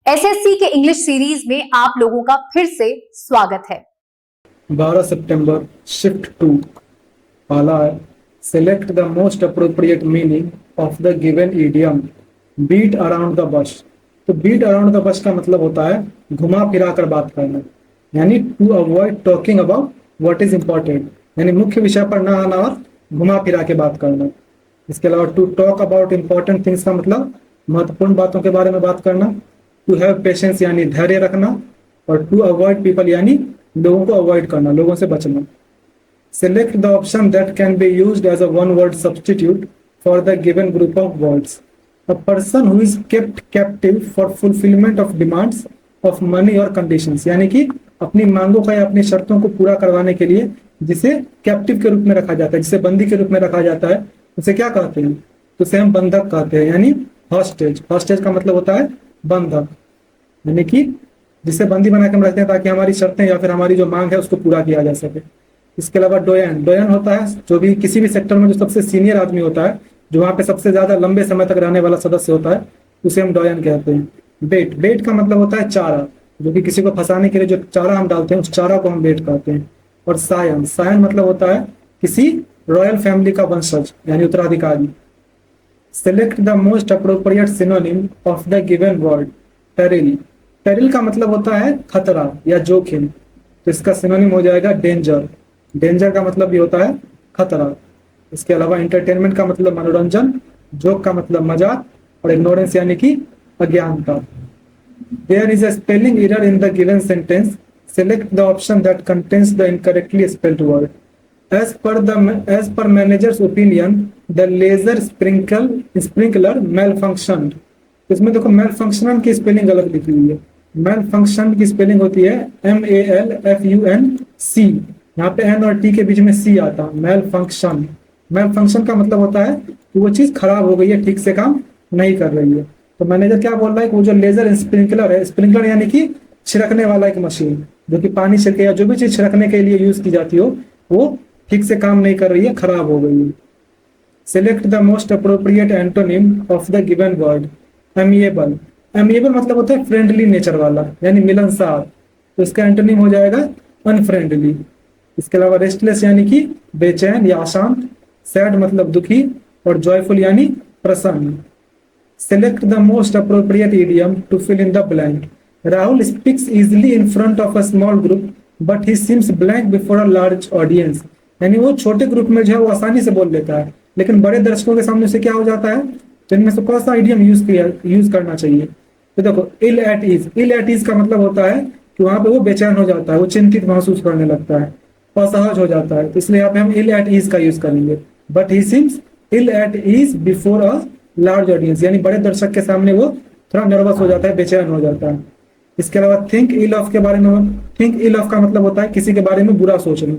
SSC के English series में आप लोगों का फिर से स्वागत है। 12 सितंबर शिफ्ट 2 पहला है select the most appropriate meaning of the given idiom beat around the bush. तो बीट अराउंड द बश का मतलब होता है घुमा फिरा कर बात करना, यानी to avoid talking about what is important, यानी मुख्य विषय पर ना आना और घुमा फिरा के बात करना। इसके अलावा to talk about important things का मतलब महत्वपूर्ण बातों के बारे में बात करना। टू हैव पेशेंस यानी धैर्य रखना, और टू अवॉइड पीपल यानी लोगों को अवॉइड करना, लोगों से बचना। Select the option that can be used as a one word substitute for the given group of words. A person who is kept captive for fulfilment of demands of money और conditions, यानी कि अपनी मांगों का या अपनी शर्तों को पूरा करवाने के लिए जिसे कैप्टिव के रूप में रखा जाता है, जिसे बंदी के रूप में रखा जाता है, उसे क्या कहते हैं? तो उसे हम बंधक कहते हैं, यानी हॉस्टेज। हॉस्टेज का मतलब होता है बंधक, यानी कि जिसे बंदी बना के हम रखते हैं ताकि हमारी शर्तें या फिर हमारी जो मांग है उसको पूरा किया जा सके। इसके अलावा डोयन, डोयन होता है जो भी किसी भी सेक्टर में जो सबसे सीनियर आदमी होता है, जो वहां पे सबसे ज्यादा लंबे समय तक रहने वाला सदस्य होता है, उसे हम डोयन कहते हैं। बेट, बेट का मतलब होता है चारा, जो कि किसी को फंसाने के लिए जो चारा हम डालते हैं उस चारा को हम बेट कहते हैं। और सायन, सायन मतलब होता है किसी रॉयल फैमिली का वंशज यानी उत्तराधिकारी। Select the most appropriate synonym of the given word peril. Peril का मतलब होता है खतरा या जोखिम, तो इसका सिनोनिम हो जाएगा डेंजर। डेंजर का मतलब भी होता है खतरा। इसके अलावा एंटरटेनमेंट का मतलब मनोरंजन, जोक का मतलब मजाक, और इग्नोरेंस यानी कि अज्ञानता। There is a spelling error in the given sentence, select the option that contains the incorrectly spelled word. As per manager's opinion, the laser sprinkler malfunctioned। इसमें देखो malfunction की स्पेलिंग गलत लिखी हुई है। malfunction की स्पेलिंग होती है MALFUNC, यहाँ पे N और T के बीच में C आता है। malfunction, malfunction का मतलब होता है कि वो चीज खराब हो गई है, ठीक से काम नहीं कर रही है। तो मैनेजर क्या बोल रहा है कि वो जो लेजर स्प्रिंकलर है, स्प्रिंकलर यानी कि छिड़कने वाला एक मशीन जो कि पानी छिड़के या जो भी चीज छिड़कने के लिए यूज की जाती हो, वो ठीक से काम नहीं कर रही है, खराब हो गई है। Select the most appropriate antonym of the given word amiable. Amiable मतलब होता है फ्रेंडली नेचर वाला, यानी मिलनसार, तो इसका एंटोनिम हो जाएगा अनफ्रेंडली। इसके अलावा रेस्टलेस यानी कि बेचैन या अशांत, सैड मतलब दुखी, और जॉयफुल यानी प्रसन्न। Select the most appropriate idiom to fill in the blank. Rahul speaks easily in front of a small group but he seems blank before a large audience, यानी वो छोटे ग्रुप में जो है वो आसानी से बोल लेता है, लेकिन बड़े दर्शकों के सामने से क्या हो जाता है, तो इनमें से कौन सा आइडियम यूज करना चाहिए? तो देखो ill at ease, ill at ease का मतलब होता है कि वहां पे वो बेचैन हो जाता है, वो चिंतित महसूस करने लगता है, असहज हो जाता है, तो इसलिए यहाँ पे हम इल एट इज का यूज करेंगे। But he seems ill at ease before a large audience, यानी बड़े दर्शक के सामने वो थोड़ा नर्वस हो जाता है, बेचैन हो जाता है। इसके अलावा थिंक इल ऑफ के बारे में, थिंक इल ऑफ का मतलब होता है किसी के बारे में बुरा सोचना।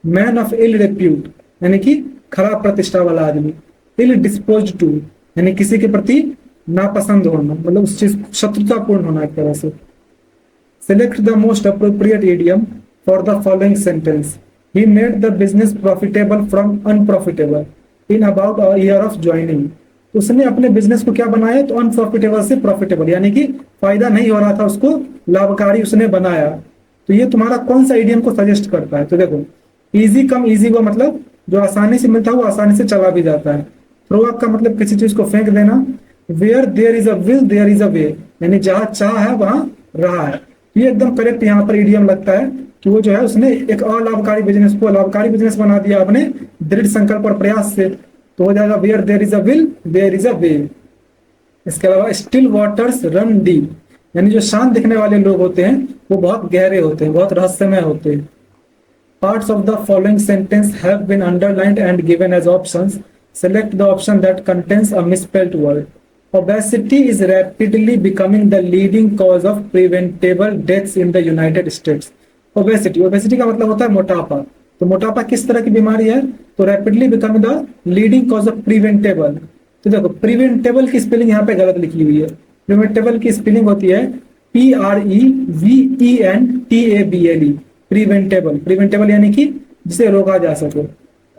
मैन ऑफ इल रेप्यूट यानी कि खराब प्रतिष्ठा वाला आदमी। इल डिस्पोज टू यानी किसी के प्रति नापसंद होना, मतलब उस चीज शत्रुतापूर्ण होना एक तरह से। Select the most appropriate idiom for the following sentence. He made the business profitable from unprofitable in about a year of joining. उसने अपने बिजनेस को क्या बनाया? तो अनप्रॉफिटेबल से प्रॉफिटेबल, यानी कि फायदा नहीं हो रहा था उसको, लाभकारी उसने बनाया। तो ये तुम्हारा कौन सा इडियम को सजेस्ट करता है? तो देखो इजी कम इजी वो मतलब जो आसानी से मिलता है वो आसानी से चला भी जाता है। थ्रो अप का मतलब किसी चीज को फेंक देना। Where there is a will there is a way, यानी जहां चाह है वहां रहा है। ये एकदम करेक्ट यहाँ पर इडियम लगता है कि वो जो है उसने एक अलाभकारी बिजनेस को लाभकारी बिजनेस बना दिया अपने दृढ़ संकल्प और प्रयास से, तो हो जाएगा where there is a will there is a way. इसके अलावा स्टिल वाटर्स रन डीप, यानी जो शांत दिखने वाले लोग होते हैं वो बहुत गहरे होते हैं, बहुत रहस्यमय होते हैं। Parts of the following sentence have been underlined and given as options. Select the option that contains a misspelled word. Obesity is rapidly becoming the leading cause of preventable deaths in the United States. Obesity, obesity का मतलब होता है मोटापा। तो मोटापा किस तरह की बीमारी है? तो rapidly becoming the leading cause of preventable। तो देखो preventable की स्पेलिंग यहाँ पे गलत लिखी हुई है। preventable की स्पेलिंग होती है PREVENTABLE, प्रिवेंटेबल। प्रिवेंटेबल यानी कि जिसे रोका जा सके,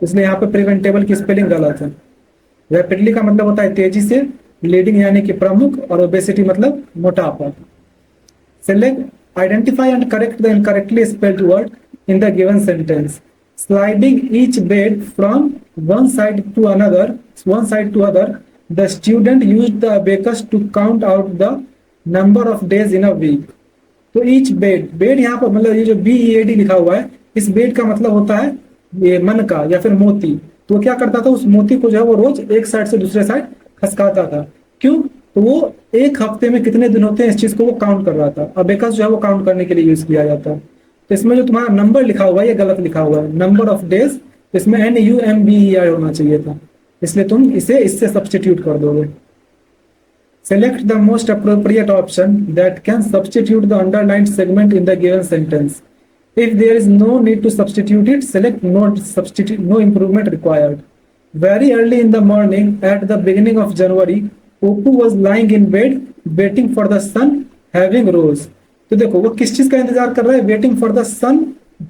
इसलिए यहाँ पे प्रिवेंटेबल की स्पेलिंग गलत है। रैपिडली का मतलब होता है तेजी से, लीडिंग यानी कि प्रमुख, और ओबेसिटी मतलब मोटापा। Select identify and correct the incorrectly spelled word in the given sentence. Sliding each bed from one side to other, the student used the abacus to count out the number of days in a week. तो each bed यहाँ पर मतलब ये जो BEAD लिखा हुआ है, इस बेड का मतलब होता है ये मन का या फिर मोती. तो वो क्या करता था, उस मोती को जो है वो रोज एक साइड से दूसरे साइड खसकाता था. क्यों? तो वो एक हफ्ते में कितने दिन होते हैं इस चीज को वो काउंट कर रहा था. अबेकस जो है वो काउंट करने के लिए यूज किया जाता है. तो इसमें जो तुम्हारा नंबर लिखा हुआ है ये गलत लिखा हुआ है, नंबर ऑफ डेज. इसमें NUMBER होना चाहिए था, इसलिए तुम इसे इससे सब्स्टिट्यूट कर दोगे. Select the most appropriate option that can substitute the underlined segment in the given sentence. If there is no need to substitute it, select no improvement required. Very early in the morning, at the beginning of January, Oppu was lying in bed, waiting for the sun, having rose. तो देखो वो किस चीज का इंतजार कर रहा है, waiting for the sun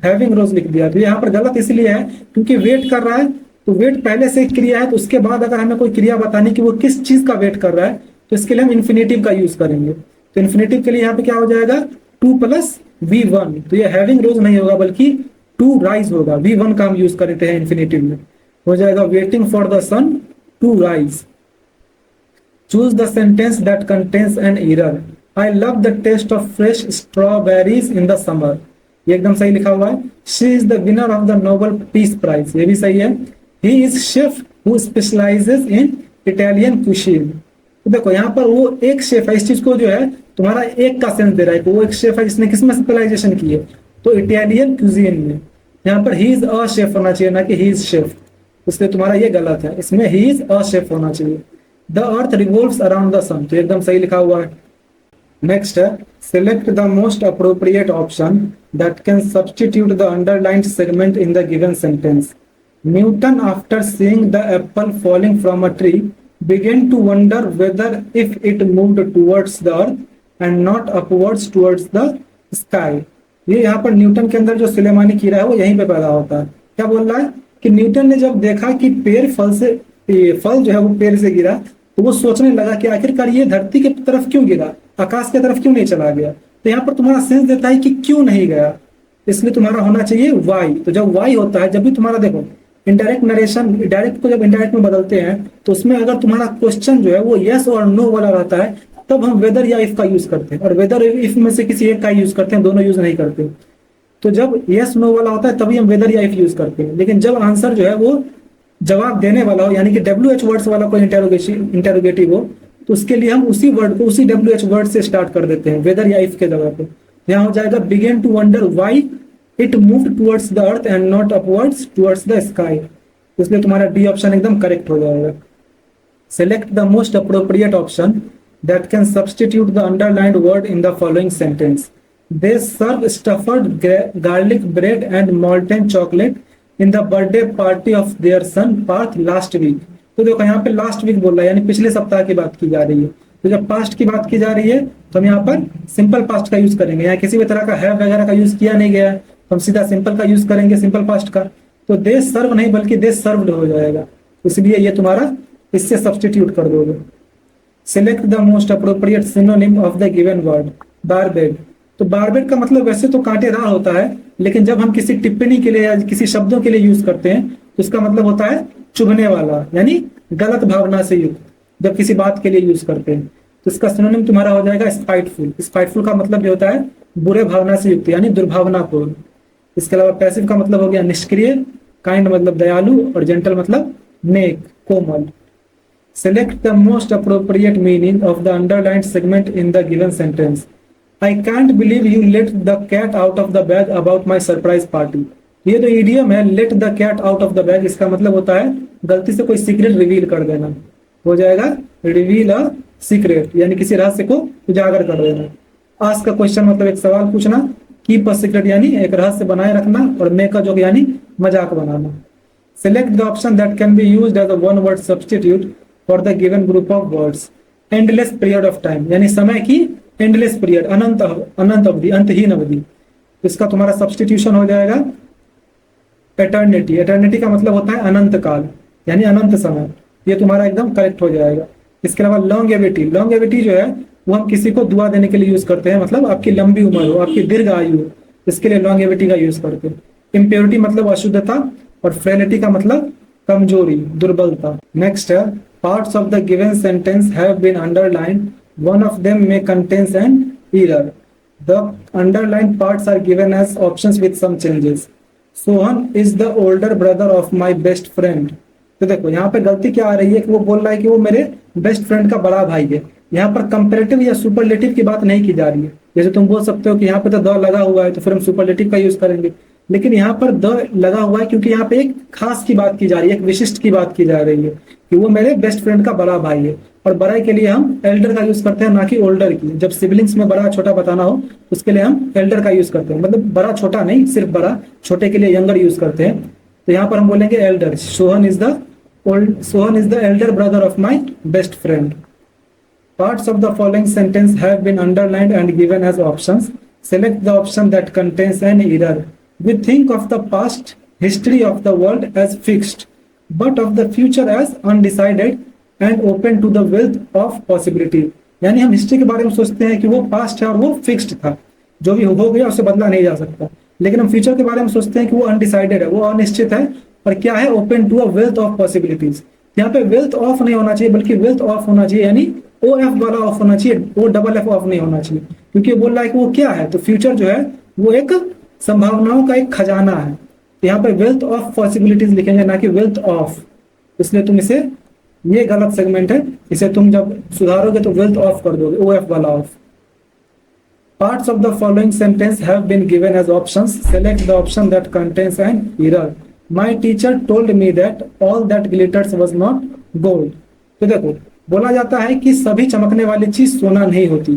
having rose लिख दिया. तो यहाँ पर गलत इसलिए है क्योंकि वेट कर रहा है, तो वेट पहले से क्रिया है, तो उसके बाद अगर हमें कोई क्रिया बतानी कि वो किस चीज का वेट कर रहा है, तो इसके लिए हम इन्फिनेटिव का यूज करेंगे. तो इन्फिनेटिव के लिए यहाँ पे क्या हो जाएगा, 2 + V1. तो ये हैविंग रोज नहीं होगा बल्कि टू राइज होगा. V1 का हम यूज करते हैं इन्फिनेटिव में, हो जाएगा waiting for the sun to rise. Choose the sentence that contains an error. I love the taste of fresh strawberries in the summer. ये एकदम सही लिखा हुआ है. She is the winner of the Nobel Peace Prize. ये भी सही है. He is chef who specializes in Italian cuisine. तो देखो यहाँ पर वो एक शेफ है, इस चीज को जो है तुम्हारा एक का सेंस दे रहा है कि वो एक शेफ है जिसने किसमें स्पेशलाइजेशन की है, तो इटालियन क्यूजीन में. यहाँ पर ही इज अ शेफ होना चाहिए ना कि ही इज शेफ, इसलिए तुम्हारा ये गलत है. इसमें ही इज अ शेफ होना चाहिए. The earth revolves around the sun, तो एकदम सही लिखा हुआ है. नेक्स्ट है select the most appropriate option that can substitute the underlined segment in the given sentence. Newton after seeing the apple falling from a tree began to wonder whether if it moved towards the earth and not upwards towards the sky. ये यहाँ पर Newton के अंदर जो सुलेमानी कीड़ा है वो यहीं पे पैदा होता है. क्या बोल रहा है कि न्यूटन ने जब देखा कि फल जो है वो पेड़ से गिरा, तो वो सोचने लगा कि आखिरकार ये धरती की तरफ क्यों गिरा, आकाश की तरफ क्यों नहीं चला गया. तो यहाँ पर तुम्हारा सेंस देता है कि क्यों नहीं गया, इसलिए तुम्हारा होना चाहिए वाई. तो जब वाई होता है, जब भी तुम्हारा देखो इनडायरेक्ट नरेशन, डायरेक्ट को जब इनडायरेक्ट में बदलते हैं तो उसमें अगर तुम्हारा क्वेश्चन जो है वो यस और नो वाला रहता है, तब हम वेदर या इफ का यूज करते हैं, और वेदर इफ में से किसी एक का यूज करते हैं, दोनों यूज नहीं करते. तो जब यस नो वाला होता है तभी हम वेदर या इफ यूज करते हैं. लेकिन जब आंसर जो है वो जवाब देने वाला हो, यानी कि WH वर्ड्स वाला कोई इंटेरोगेटिव हो, तो उसके लिए हम उसी वर्ड को उसी WH वर्ड से स्टार्ट कर देते हैं वेदर या इफ के जगह पे. यहाँ हो जाएगा begin to wonder why it moved towards the earth and not upwards towards the sky. इसलिए तुम्हारा डी ऑप्शन एकदम करेक्ट हो जाएगा. Select the most appropriate option that can substitute the underlined word in the following sentence. They serve stuffed garlic bread and molten chocolate in the birthday party of their son Parth last week. तो देखो यहाँ पे last week बोल रहा है, यानी पिछले सप्ताह की बात की जा रही है. तो जब पास्ट की बात की जा रही है तो हम यहाँ पर सिंपल पास्ट का यूज करेंगे. यहाँ किसी भी तरह का है वगैरह का यूज किया नहीं गया है, तो हम सीधा सिंपल का यूज करेंगे, सिंपल पास्ट का. तो दे सर्व नहीं बल्कि दे सर्व्ड हो जाएगा, इसलिए ये तुम्हारा इससे सब्स्टिट्यूट कर दोगे. Select the most appropriate synonym of the given word. Barbed. तो बारबेड का मतलब वैसे तो कांटेदार होता है, लेकिन जब हम किसी टिप्पणी के लिए या किसी शब्दों के लिए यूज करते हैं तो इसका मतलब होता है चुभने वाला, यानी गलत भावना से युक्त. जब किसी बात के लिए यूज करते हैं तो इसका सिनोनिम तुम्हारा हो जाएगा स्पाइटफुल. स्पाइटफुल का मतलब जो होता है बुरे भावना से युक्त, यानी दुर्भावनापूर्ण. इसके अलावा पैसिव का मतलब हो गया निष्क्रिय, काइंड मतलब दयालु, और जेंटल मतलब नेक, कोमल. Select the most appropriate meaning of the underlined segment in the given sentence. I can't believe you let the cat out of the bag about my surprise party. ये जो इडियम है let the cat out of the bag, इसका मतलब होता है गलती से कोई सीक्रेट रिवील कर देना. हो जाएगा रिवील अ सीक्रेट, यानी किसी रहस्य को उजागर कर देना. आज का क्वेश्चन मतलब एक सवाल पूछना, कीप अ सीक्रेट यानी एक रहस्य बनाए रखना, और मेक अ जोक यानी मजाक बनाना. Select the option that can be used as a one word substitute for the given group of words. Endless period of time, यानी समय की एंडलेस पीरियड, अनंत अवधि, अंतहीन अवधि. इसका तुम्हारा सब्स्टिट्यूशन हो जाएगा एटर्निटी. एटर्निटी का मतलब होता है अनंत काल, यानी अनंत समय. ये तुम्हारा एकदम करेक्ट हो जाएगा. इसके अलावा लॉन्गेविटी. लॉन्गेविटी जो है वो हम किसी को दुआ देने के लिए यूज करते हैं, मतलब आपकी लंबी उम्र हो, आपकी दीर्घ आयु हो, इसके लिए लॉन्गेविटी का यूज करते हैं। इम्प्योरिटी मतलब अशुद्धता, और फ्रेलिटी का मतलब कमजोरी, दुर्बलता। नेक्स्ट है parts of the given sentence have been underlined, one of them may contains an error, the underlined parts are given as options with some changes. Sohan is the older brother of my best friend. तो देखो यहाँ पे गलती क्या आ रही है कि वो बोल रहा है कि वो मेरे बेस्ट फ्रेंड का बड़ा भाई है। यहाँ पर कंपेरेटिव या सुपरलेटिव की बात नहीं की जा रही है। जैसे तुम बोल सकते हो कि यहाँ पे तो द लगा हुआ है तो फिर हम सुपरलेटिव का यूज करेंगे, लेकिन यहाँ पर द लगा हुआ है क्योंकि यहाँ पे एक खास की बात की जा रही है, एक विशिष्ट की बात की जा रही है कि वो मेरे बेस्ट फ्रेंड का बड़ा भाई है। और बड़ाई के लिए हम एल्डर का यूज करते हैं, ना कि ओल्डर की। जब सिबलिंग्स में बड़ा छोटा बताना हो उसके लिए हम एल्डर का यूज करते हैं, मतलब बड़ा छोटा नहीं, सिर्फ बड़ा, छोटे के लिए यंगर यूज करते हैं। तो यहाँ पर हम बोलेंगे Elder. Sohan is the Elder brother of my best friend. Parts of the following sentence have been underlined and given as options. Select the option that contains an error. We think of the past history of the world as fixed, but of the future as undecided and open to the wealth of possibility. यानी हम history के बारे में सोचते हैं कि वो past है और वो फिक्स्ड था, जो भी हो गया उसे बदला नहीं जा सकता। लेकिन हम फ्यूचर के बारे में सोचते हैं कि वो अनडिसाइडेड है, वो अनिश्चित है, और क्या है, open to a wealth of possibilities. यहाँ पे वेल्थ ऑफ नहीं होना चाहिए बल्कि वेल्थ ऑफ होना चाहिए, यानी ओ एफ वाला ऑफ होना चाहिए, वो डबल एफ ऑफ नहीं होना चाहिए, क्योंकि बोल रहा है कि वो क्या है, तो फ्यूचर जो है वो एक संभावनाओं का एक खजाना है। तो यहाँ पे वेल्थ ऑफ पॉसिबिलिटीज लिखेंगे, ना कि वेल्थ ऑफ। इसलिए तुम इसे, ये गलत सेगमेंट है, इसे तुम जब सुधारोगे तो वेल्थ ऑफ कर दोगे, ओ एफ वाला of. Parts of the following sentence have been given as options. Select the option that contains an error. My teacher told me that all that glitters was not gold. तो देखो बोला जाता है कि सभी चमकने वाली चीज सोना नहीं होती,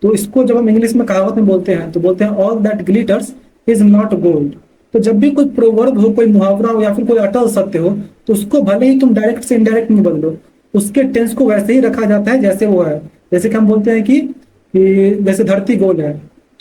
तो इसको जब हम इंग्लिश में कहावत में बोलते हैं तो बोलते हैं all that glitters is not gold. तो जब भी कोई प्रोवर्ब हो, कोई मुहावरा हो या फिर कोई अटल सत्य हो, तो उसको भले ही तुम डायरेक्ट से इनडायरेक्ट नहीं बदलो, उसके टेंस को वैसे ही रखा जाता है जैसे वो है। जैसे कि हम बोलते हैं कि जैसे धरती गोल है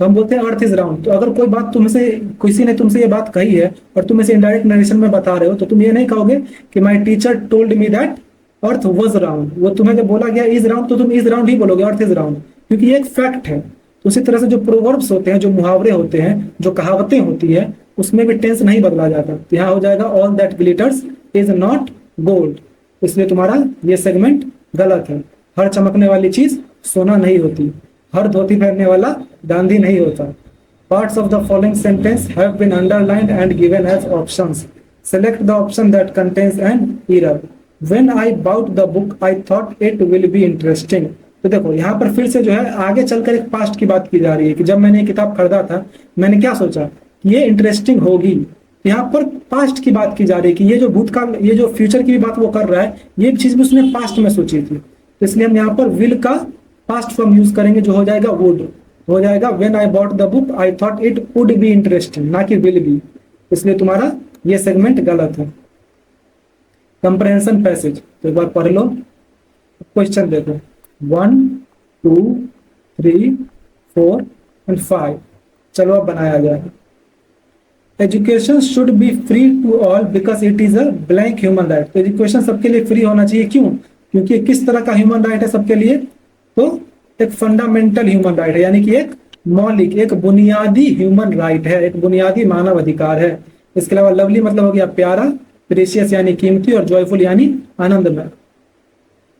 तो हम बोलते हैं अर्थ इज राउंड। तो अगर कोई बात तुमसे, किसी ने तुमसे ये बात कही है और तुम इसे इनडायरेक्ट नरेशन में बता रहे हो, तो तुम ये नहीं कहोगे कि my teacher told me that earth was round. वो तुम्हें जब बोला गया इज राउंड तो तुम इज राउंड ही बोलोगे, अर्थ इज राउंड, क्योंकि ये एक फैक्ट है। तो उसी तरह से जो प्रोवर्ब्स होते हैं, जो मुहावरे होते हैं, जो कहावतें होती है, उसमें भी टेंस नहीं बदला जाता। तो यहाँ हो जाएगा all that glitters is not gold. इसलिए तुम्हारा ये सेगमेंट गलत है। हर चमकने वाली चीज सोना नहीं होती, हर धोती पहनने वाला गांधी नहीं होता। Parts of the following sentence have been underlined and given as options. Select the option that contains an error. When I bought the book, I thought it will be interesting. तो देखो यहाँ पर फिर से जो है आगे चलकर एक पास्ट की बात की जा रही है कि जब मैंने ये किताब खरीदा था मैंने क्या सोचा कि ये इंटरेस्टिंग होगी। यहाँ पर पास्ट की बात की जा रही है कि ये जो भूतकाल, ये जो फ्यूचर की भी बात वो कर रहा है, ये चीज भी उसने पास्ट में सोची थी। तो इसलिए हम यहाँ पर विल का पास्ट फॉर्म यूज करेंगे, जो हो जाएगा वुड, हो जाएगा when I bought the book I thought it would be interesting, ना कि विल बी। इसलिए तुम्हारा ये सेगमेंट गलत है। कंप्रहेंशन पैसेज तो एक बार पढ़ लो, क्वेश्चन देखो 1 2 3 4 एंड 5। चलो अब बनाया जाए। Education should be free to all because it is a blank human right. तो एजुकेशन सबके लिए फ्री होना चाहिए, क्यों? क्योंकि किस तरह का ह्यूमन राइट है सबके लिए, तो एक फंडामेंटल ह्यूमन राइट है, यानी कि एक मौलिक, एक बुनियादी ह्यूमन राइट है, एक बुनियादी मानव अधिकार है। इसके अलावा लवली मतलब हो गया प्यारा, प्रेशियस यानी कीमती, और जॉयफुल यानी आनंदमय।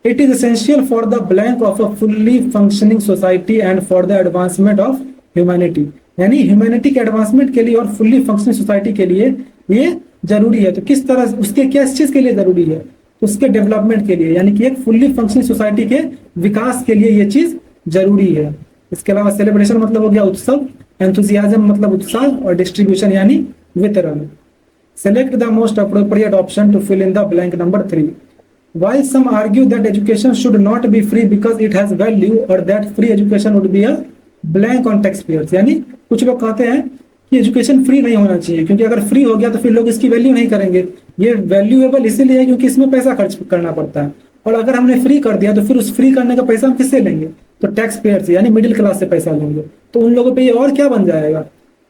It is essential for the blank of a fully functioning society and for the advancement of humanity. यानी ह्यूमैनिटी के एडवांसमेंट के लिए और फुल्ली फंक्शनिंग सोसाइटी के लिए ये जरूरी है। तो किस तरह, उसके किस चीज के लिए जरूरी है, तो उसके डेवलपमेंट के लिए, यानी कि एक फुल्ली फंक्शनिंग सोसाइटी के विकास के लिए ये चीज जरूरी है। इसके अलावा सेलिब्रेशन मतलब हो गया उत्सव, एंथुजियाज्म मतलब उत्साह, और डिस्ट्रीब्यूशन यानी वितरण। Select the most appropriate option to fill in the blank number 3। While some argue that education should not be free because it has value, or that free education would be a blank on taxpayers, यानी कुछ लोग कहते हैं कि education free नहीं होना चाहिए क्योंकि अगर फ्री हो गया तो फिर लोग इसकी वैल्यू नहीं करेंगे। ये वैल्यूएबल इसीलिए है क्योंकि इसमें पैसा खर्च करना पड़ता है, और अगर हमने फ्री कर दिया तो फिर उस फ्री करने का पैसा हम किससे लेंगे, तो टैक्स पेयर से, यानी मिडिल क्लास से पैसा लेंगे। तो उन लोगों पे ये और क्या बन जाएगा,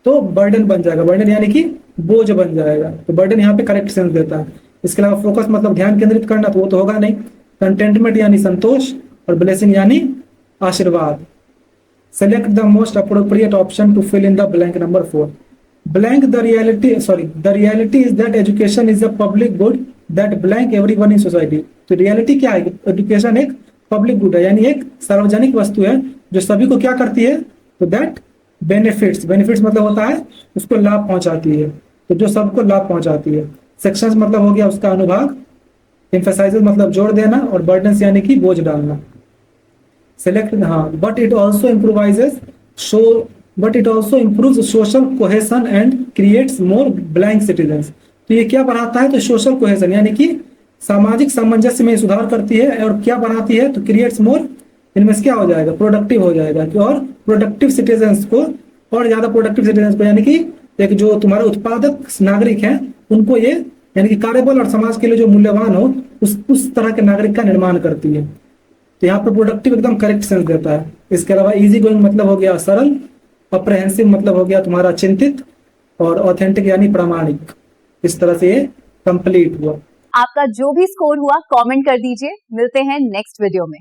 तो बर्डन बन जाएगा। बर्डन यानी कि बोझ बन जाएगा। तो बर्डन यहाँ पे करेक्ट सेंस देता है। इसके अलावा फोकस मतलब ध्यान केंद्रित करना, तो वो तो होगा नहीं। कंटेंटमेंट यानी संतोष, और ब्लेसिंग यानी आशीर्वाद। Select the most appropriate option to fill in the blank. Number 4, blank the reality is that education is a public good that blank everyone in society. तो रियलिटी क्या है? एजुकेशन एक पब्लिक गुड है, यानी एक सार्वजनिक वस्तु है जो सभी को क्या करती है? तो दैट बेनिफिट्स मतलब होता है उसको लाभ पहुंचाती है, तो जो सबको लाभ पहुंचाती है। सेक्शंस मतलब हो गया उसका अनुभाग, एम्फेसाइजेस मतलब जोड़ देना, और बर्डन्स यानी कि बोझ डालना। सेलेक्ट, हाँ, but it also improves social cohesion and creates more blank citizens. तो ये क्या बढ़ाता है? तो सोशल कोहेशन यानी कि सामाजिक सामंजस्य में सुधार करती है, और क्या बढ़ाती है? तो क्रिएट्स मोर, इनमें से क्या हो जाएगा? प्रोडक्टिव हो जाएगा, कि और प्रोडक्टिव सिटीजन्स को, और ज्यादा प्रोडक्टिव सिटीजन्स को, यानी कि एक जो तुम्हारे उत्पादक नागरिक हैं उनको ये, यानी कि कार्यबल और समाज के लिए जो मूल्यवान हो उस तरह के नागरिक का निर्माण करती है। तो यहाँ पर प्रोडक्टिव एकदम करेक्ट सेंस देता है। इसके अलावा इजी गोइंग मतलब हो गया सरल, अप्रहेंसिव मतलब हो गया तुम्हारा चिंतित, और ऑथेंटिक यानी प्रामाणिक। इस तरह से ये कंप्लीट हुआ। आपका जो भी स्कोर हुआ कमेंट कर दीजिए। मिलते हैं नेक्स्ट वीडियो में।